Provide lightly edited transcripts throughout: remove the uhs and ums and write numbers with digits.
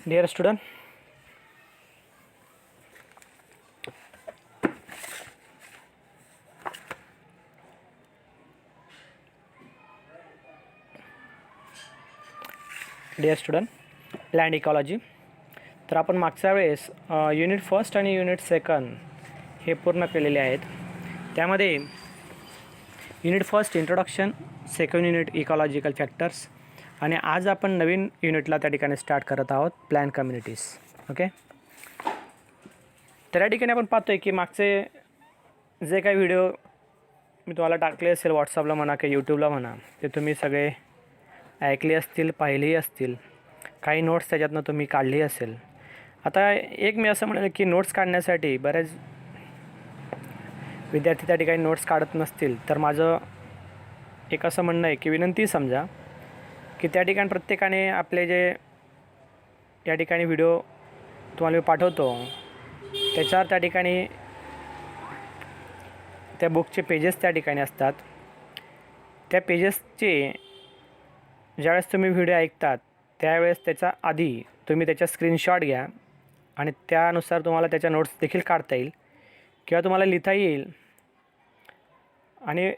Dear student, land ecology. तर आपण मागच्या वेळेस युनिट फर्स्ट आणि युनिट सेकंड हे पूर्ण केलेले आहेत. त्यामध्ये unit first introduction, second unit ecological factors आणि आज आपण नवीन युनिटला त्या ठिकाणी स्टार्ट करत आहोत, प्लॅन कम्युनिटीज. ओके, तर या ठिकाणी आपण पाहतो आहे की मागचे जे काही व्हिडिओ मी तुम्हाला टाकले असेल व्हॉट्सअपला म्हणा किंवा यूट्यूबला म्हणा, ते तुम्ही सगळे ऐकले असतील, पाहिलेही असतील. काही नोट्स त्याच्यातनं तुम्ही काढली असेल. आता एक मी असं म्हणेल की नोट्स काढण्यासाठी बरेच विद्यार्थी त्या ठिकाणी नोट्स काढत नसतील, तर माझं एक असं म्हणणं आहे की विनंती समजा की त्या ठिकाणी प्रत्येकाने आपले जे या ठिकाणी व्हिडिओ तुम्हाला मी पाठवतो त्याच्यावर त्या ठिकाणी त्या बुकचे पेजेस त्या ठिकाणी असतात. त्या पेजेसचे ज्यावेळेस तुम्ही व्हिडिओ ऐकतात त्यावेळेस त्याचा आधी तुम्ही त्याचा स्क्रीनशॉट घ्या आणि त्यानुसार तुम्हाला त्याच्या नोट्स देखील काढता येईल किंवा तुम्हाला लिहिता येईल आणि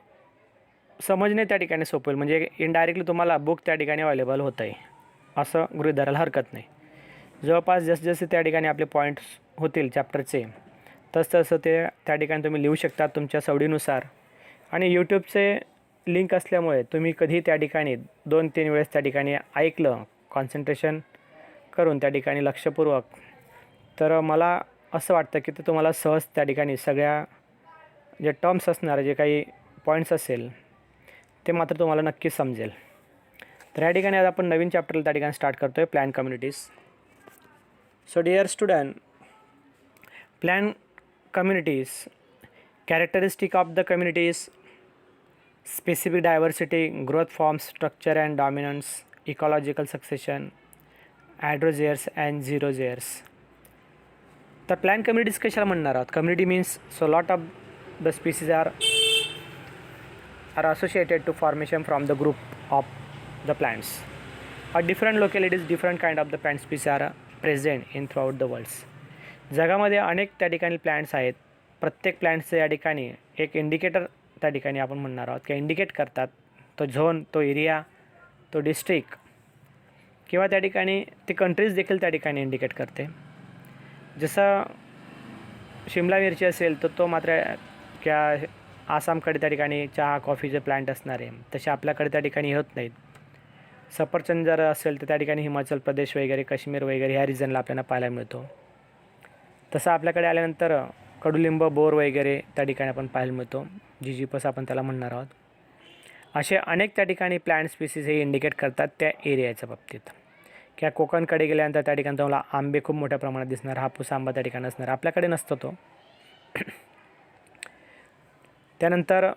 समजणे त्या ठिकाणी सोपं होईल. म्हणजे इनडायरेक्टली तुम्हाला बुक त्या ठिकाणी अवेलेबल होत आहे असं गृहीत धरायला हरकत नाही. जवळपास जसे त्या ठिकाणी आपले पॉईंट्स होतील चॅप्टरचे तसं ते त्या ठिकाणी तुम्ही लिहू शकता तुमच्या सवडीनुसार. आणि यूट्यूबचे लिंक असल्यामुळे तुम्ही कधी त्या ठिकाणी 2-3 वेळेस त्या ठिकाणी ऐकलं कॉन्सन्ट्रेशन करून त्या ठिकाणी लक्षपूर्वक, तर मला असं वाटतं की ते तुम्हाला सहज त्या ठिकाणी सगळ्या जे टर्म्स असणार, जे काही पॉईंट्स असेल ते मात्र तुम्हाला नक्कीच समजेल. तर या ठिकाणी आज आपण नवीन चॅप्टरला त्या ठिकाणी स्टार्ट करतो आहे, plant communities. So dear student, plant communities, characteristic of the communities, specific diversity, growth forms, structure and dominance, ecological succession, adrozoaires and xerozoaires. तर प्लॅन कम्युनिटीज कशाला म्हणणार आहोत? Community means so lot of the species are associated to formation from the group of the plants. At different localities, different kind of the plant species are present in throughout the world. जगामध्ये अनेक त्या ठिकाणी plants आहेत. प्रत्येक प्लॅन्ट्सचं या ठिकाणी एक indicator त्या ठिकाणी आपण म्हणणार आहोत की इंडिकेट करतात. तो झोन, तो एरिया, तो डिस्ट्रिक्ट किंवा त्या ठिकाणी ती कंट्रीज देखील त्या ठिकाणी इंडिकेट करते. जसं शिमला मिरची असेल तर तो मात्र क्या आसामकडे त्या ठिकाणी चहा कॉफीचे प्लांट असणार आहे, तसे आपल्याकडे त्या ठिकाणी होत नाहीत. सफरचंद जर असेल तर त्या ठिकाणी हिमाचल प्रदेश वगैरे, काश्मीर वगैरे ह्या रिजनला आपल्याला पाहायला मिळतो. तसं आपल्याकडे आल्यानंतर कडुलिंब, बोर वगैरे त्या ठिकाणी आपण पाहायला मिळतो, जिजिपस आपण त्याला म्हणणार आहोत. असे अनेक त्या ठिकाणी प्लांट स्पीसीज हे इंडिकेट करतात त्या एरियाच्या बाबतीत. किंवा कोकणकडे गेल्यानंतर त्या ठिकाणी तुम्हाला आंबे खूप मोठ्या प्रमाणात दिसणार, हापूस आंबा त्या ठिकाणी असणार, आपल्याकडे नसतो तो. त्यानंतर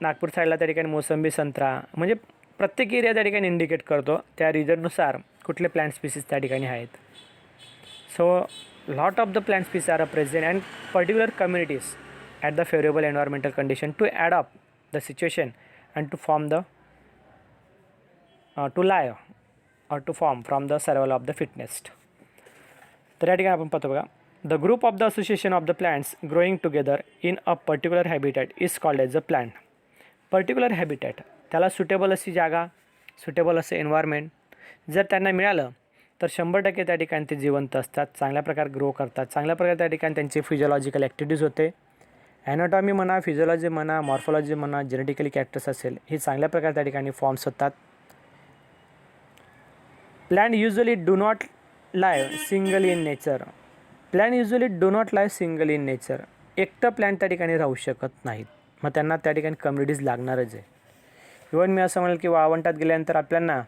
नागपूर साईडला त्या ठिकाणी मोसंबी, संत्रा, म्हणजे प्रत्येक एरिया त्या ठिकाणी इंडिकेट करतो त्या रिजननुसार कुठले प्लांट स्पीसीज त्या ठिकाणी आहेत. So lot of the plant species are present and particular communities at the favorable environmental condition to adapt the situation and to form the to live or to form from the survival of the fittest. तर या ठिकाणी आपण पाहतो बघा, the group of the association of the plants growing together in a particular habitat is called as a plant. Particular habitat, त्याला suitable अशी जागा, suitable असं एन्व्हायरमेंट जर त्यांना मिळालं तर 100% त्या ठिकाणी ते जिवंत असतात, चांगल्या प्रकारे ग्रो करतात, चांगल्या प्रकारे त्या ठिकाणी त्यांची फिजिओलॉजिकल ॲक्टिव्हिटीज होते. ॲनाटॉमी म्हणा, फिजिओलॉजी म्हणा, मॉर्फोलॉजी म्हणा, जेनेटिकली कॅरेक्टर्स असेल, हे चांगल्या प्रकारे त्या ठिकाणी फॉर्म्स होतात. Plan usually do not live single in nature. Plan usually do not live single in nature. एकटं प्लॅन त्या ठिकाणी राहू शकत नाहीत, मग त्यांना त्या ठिकाणी कम्युनिटीज लागणारच आहे. इव्हन मी असं म्हणेल की वाळवंटात गेल्यानंतर आपल्याला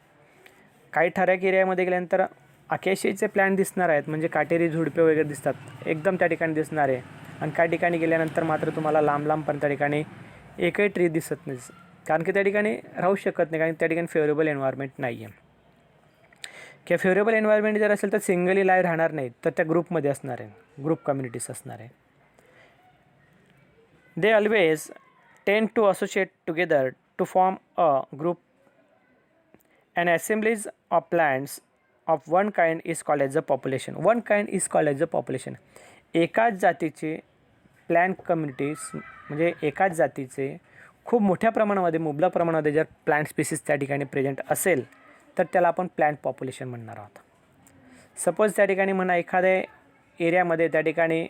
काही ठराविक एरियामध्ये गेल्यानंतर अकेशियाचे प्लॅन्ट दिसणार आहेत, म्हणजे काटेरी झुडपे वगैरे दिसतात, एकदम त्या ठिकाणी दिसणार आहे. आणि काही ठिकाणी गेल्यानंतर मात्र तुम्हाला लांब पण त्या ठिकाणी एकही ट्री दिसत नाही, कारण की त्या ठिकाणी राहू शकत नाही, कारण त्या ठिकाणी फेवरेबल एन्व्हायरमेंट नाही आहे. किंवा फेवरेबल एन्व्हायरमेंट जर असेल तर सिंगली लाईव्ह राहणार नाही, तर त्या ग्रुपमध्ये असणार आहे, ग्रुप कम्युनिटीज असणार आहे. They always tend to associate together to form a group. An assemblies of plants of one kind is called as a population. One kind is called as a population. एकाच जातीचे plan communities म्हणजे एकाच जातीचे खूप मोठ्या प्रमाणामध्ये मुबलक प्रमाणामध्ये जर प्लांट स्पीसीज त्या ठिकाणी प्रेझेंट असेल तर त्याला आपण प्लांट पॉप्युलेशन म्हणणार आहोत. सपोज त्या ठिकाणी म्हणा एखाद्या एरियामध्ये त्या ठिकाणी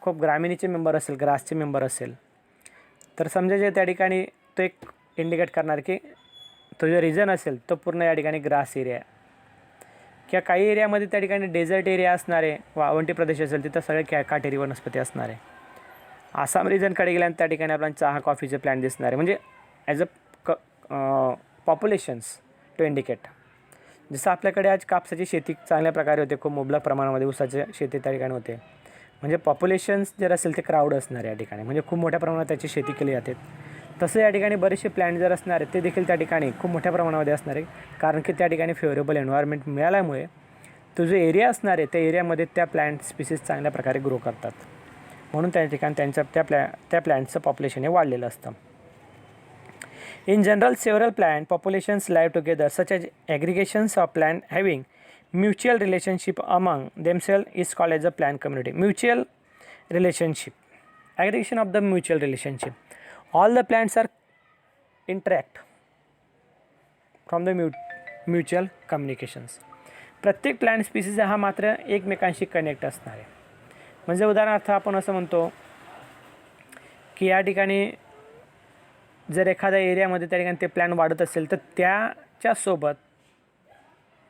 खूप ग्रामीणीचे मेंबर असेल, ग्रासचे मेंबर असेल, तर समजा जे त्या ठिकाणी तो एक इंडिकेट करणार की तो जो रिजन असेल तो पूर्ण या ठिकाणी ग्रास एरिया किंवा काही एरियामध्ये त्या ठिकाणी डेझर्ट एरिया असणार आहे, वाळवंटी प्रदेश असेल तिथं सगळे काटेरी वनस्पती असणार आहे. आसाम रिजनकडे गेल्यानंतर त्या ठिकाणी आपल्याला चहा कॉफीचे प्लॅन दिसणार आहे. म्हणजे as a populations to indicate. जसं आपल्याकडे आज कापसाची शेती चांगल्या प्रकारे होते, खूप मुबलक प्रमाणामध्ये ऊसाची शेती त्या ठिकाणी होते. म्हणजे पॉप्युलेशन्स जर असेल ते क्राऊड असणार या ठिकाणी, म्हणजे खूप मोठ्या प्रमाणात त्याची शेती केली जाते. तसं या ठिकाणी बरेचसे प्लॅन जर असणार आहेत ते देखील त्या ठिकाणी खूप मोठ्या प्रमाणामध्ये असणार आहे, कारण की त्या ठिकाणी फेवरेबल एन्व्हायरमेंट मिळाल्यामुळे तो जो एरिया असणार आहे त्या एरियामध्ये त्या प्लॅन्ट स्पीसीज चांगल्या प्रकारे ग्रो करतात. म्हणून त्या ठिकाणी त्यांच्या त्या प्लॅन्टचं पॉप्युलेशन हे वाढलेलं असतं. In general, several plant populations live together, such as aggregations of plant having mutual relationship among themselves is called as a plant community. Mutual relationship, aggregation of the mutual relationship. All the plants are interact from the mutual communications. प्रत्येक plant species हा मात्र एकमेकांशी connect असणार आहे. म्हणजे उदाहरणार्थ आपण असं म्हणतो की या ठिकाणी जर एखाद्या एरियामध्ये त्या ठिकाणी ते प्लॅन वाढत असेल तर त्याच्यासोबत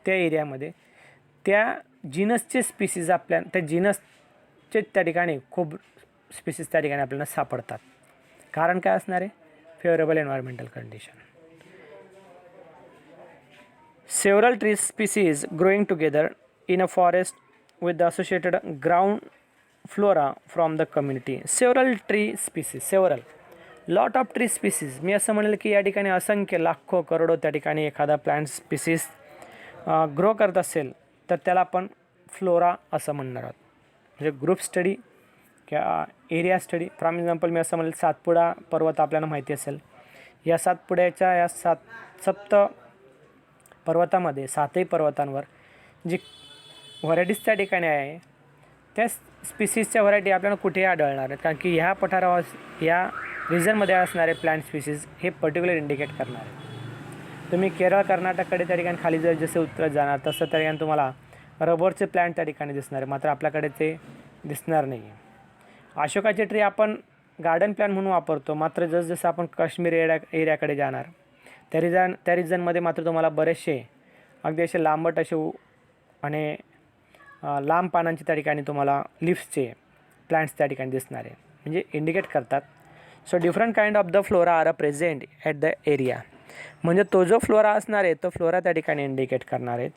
त्या एरियामध्ये त्या जिनसचे स्पीसीज आपल्या त्या जिनसचे त्या ठिकाणी खूप स्पीसीज त्या ठिकाणी आपल्याला सापडतात. कारण काय असणार आहे? Favourable environmental condition. Several tree species growing together in a forest with the associated ground flora from the community. Several tree species, several lot of tree species. मी असं म्हणेल की या ठिकाणी असंख्य लाखो करोडो त्या ठिकाणी एखादा प्लांट स्पीसीज ग्रो करत असेल तर त्याला आपण फ्लोरा असं म्हणणार आहोत. म्हणजे ग्रुप स्टडी किंवा एरिया स्टडी. फॉर एक्झाम्पल मी असं म्हणेल सातपुडा पर्वत आपल्याला माहिती असेल. या सातपुड्याच्या या सप्त पर्वतामध्ये सातही पर्वतांवर जी व्हरायटीज त्या ठिकाणी आहे त्या स्पीसीजच्या व्हरायटी आपल्याला कुठेही आढळणार आहेत, कारण की ह्या पठारावर या रिजनमध्ये असणारे प्लांट स्पीसीज हे पर्टिक्युलर इंडिकेट करणार आहे. तुम्ही केरळ कर्नाटककडे त्या ठिकाणी खाली जर जसे उत्तर जाणार तसं त्या ठिकाणी तुम्हाला रबरचे प्लांट त्या ठिकाणी दिसणार आहे, मात्र आपल्याकडे ते दिसणार नाही आहे. अशोकाचे ट्री आपण गार्डन प्लॅन म्हणून वापरतो, मात्र जसजसं आपण काश्मीर एरियाकडे जाणार त्या रिजनमध्ये मात्र तुम्हाला बरेचसे अगदी असे लांबट असे आणि लांब पानांचे त्या ठिकाणी तुम्हाला लिफ्सचे प्लांट्स त्या ठिकाणी दिसणार आहे, म्हणजे इंडिकेट करतात. So different kind of the flora are present at the area. म्हणजे तो जो फ्लोरा असणार आहे तो फ्लोरा त्या ठिकाणी इंडिकेट करणार आहेत.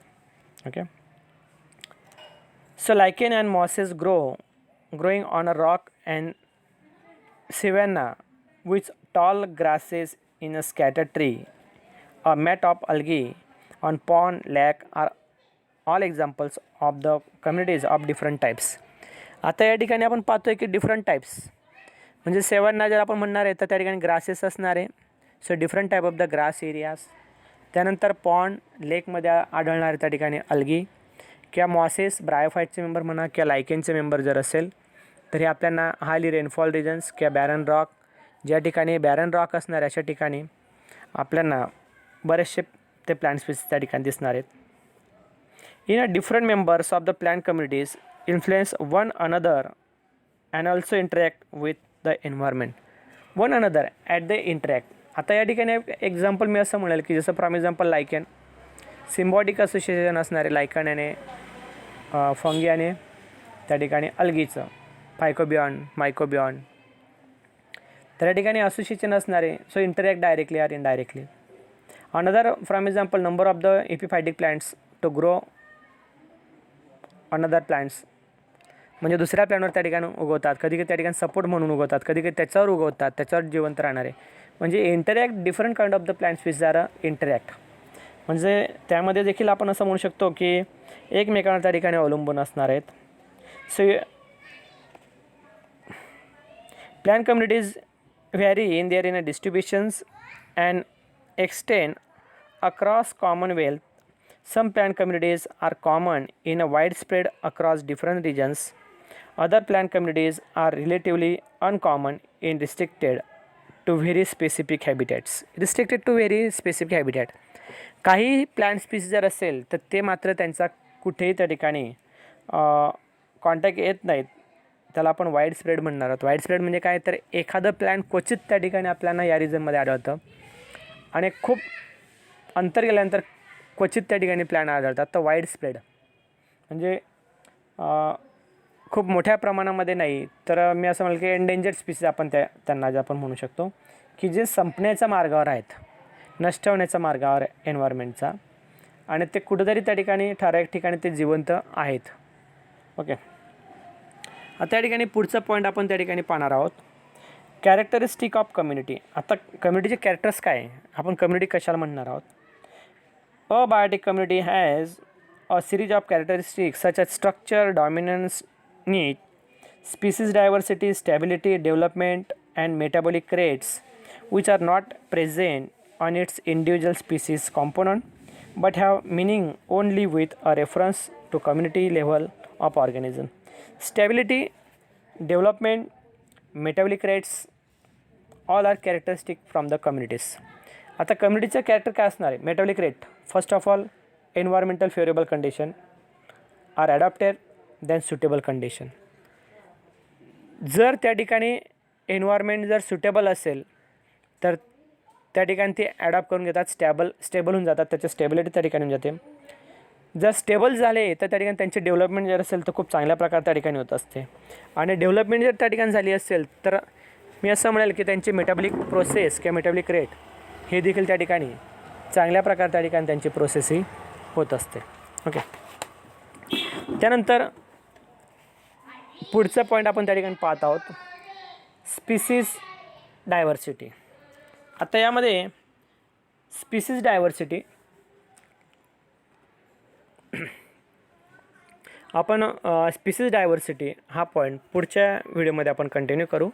Okay. So lichen and mosses growing on a rock and savanna with tall grasses in a scattered tree, a mat of algae on pond, lake are all examples of the communities of different types. आता या ठिकाणी आपण पाहतोय की different types म्हणजे सेवन्ना जर आपण म्हणणार आहे तर त्या ठिकाणी ग्रासेस असणार आहे. So different type of the grass areas. त्यानंतर पॉन्ड, लेकमध्ये आढळणारे त्या ठिकाणी अल्गी किंवा मॉसेस, ब्रायोफाईटचे मेंबर म्हणा किंवा लायकेनचे मेंबर जर असेल तर हे आपल्याला हायली रेनफॉल रिजन्स किंवा बॅरन रॉक, ज्या ठिकाणी बॅरन रॉक असणार अशा ठिकाणी आपल्याला बरेचसे ते प्लांट स्पीसीज त्या ठिकाणी दिसणार आहेत. In a different members of the plant communities influence one another and also interact with the environment. One another at the interact. आता या ठिकाणी एक्झाम्पल मी असं म्हणेल की जसं फॉर एक्झाम्पल लायकॅन, सिम्बॉटिक असोसिएशन असणारे लायकन आणि फंगी आणि त्या ठिकाणी अल्गीचं फायकोबियॉन, मायकोबियॉन, तर या ठिकाणी असोसिएशन असणारे. So interact directly or indirectly. Another for example number of the epiphytic plants to grow another plants. म्हणजे दुसऱ्या प्लॅनवर त्या ठिकाणी उगवतात, कधी कधी त्या ठिकाणी सपोर्ट म्हणून उगवतात, कधी कधी त्याच्यावर उगवतात, त्याच्यावर जिवंत राहणारे. म्हणजे interact different kind of the plant species are interact. म्हणजे त्यामध्ये देखील आपण असं म्हणू शकतो की एकमेकांवर त्या ठिकाणी अवलंबून असणार आहेत. So plant communities vary in their distributions and extend across Commonwealth. Some plant communities are common in a widespread across different regions. Other plant communities are relatively uncommon in restricted to very specific habitats. Restricted to very specific habitat. काही plant species जर असेल तर ते मात्र त्यांचा कुठेही त्या ठिकाणी कॉन्टॅक्ट येत नाहीत. त्याला आपण वाईड स्प्रेड म्हणणार आहोत. वाईड स्प्रेड म्हणजे काय, तर एखादं प्लॅन क्वचित त्या ठिकाणी आपल्याला या रिजनमध्ये आढळतं आणि खूप अंतर गेल्यानंतर क्वचित त्या ठिकाणी प्लॅन आढळतात. तर वाईड स्प्रेड म्हणजे खूप मोठ्या प्रमाणामध्ये नाही, तर मी असं म्हणेल की एंडेंजर्ड स्पीसीज आपण त्यांना जे आपण म्हणू शकतो की जे संपण्याच्या मार्गावर आहेत, नष्ट होण्याच्या मार्गावर एन्व्हायरमेंटचा, आणि ते कुठेतरी त्या ठिकाणी ठराविक ठिकाणी ते जिवंत आहेत. ओके, आता त्या ठिकाणी पुढचा पॉईंट आपण त्या ठिकाणी पाहणार आहोत, कॅरेक्टरिस्टिक ऑफ कम्युनिटी. आता कम्युनिटीचे कॅरेक्टर्स काय आहे, आपण कम्युनिटी कशाला म्हणणार आहोत. A biotic community has a series of characteristics such as structure, dominance, need, species diversity, stability, development, and metabolic rates, which are not present on its individual species component, but have meaning only with a reference to community level of organism. Stability, development, metabolic rates, all are characteristic from the communities. आता कम्युनिटीचं character काय असणार आहे. Metabolic rate, first of all environmental favourable condition are adapted than suitable condition. जर त्या ठिकाणी environment जर suitable असेल तर त्या ठिकाणी ते ॲडॉप्ट करून घेतात, स्टेबल होऊन जातात, त्याची स्टेबिलिटी त्या ठिकाणी होऊन जाते. जर स्टेबल झाले तर त्या ठिकाणी त्यांची डेव्हलपमेंट जर असेल तर खूप चांगल्या प्रकारे त्या ठिकाणी होत असते. आणि डेव्हलपमेंट जर त्या ठिकाणी झाली असेल तर मी असं म्हणेल की त्यांची मेटाबॉलिक प्रोसेस किंवा मेटाबॉलिक रेट हे देखील त्या ठिकाणी चांगल्या प्रकारे त्या ठिकाणी त्यांची प्रोसेस ही होत असते. ओके, त्यानंतर पुढचा पॉईंट आपण त्या ठिकाणी पाहत आहोत, स्पीसीज डायव्हर्सिटी. आता यामध्ये स्पीसीज डायव्हर्सिटी आपण स्पीसीज डायव्हर्सिटी हा पॉईंट पुढच्या व्हिडिओमध्ये आपण कंटिन्यू करू.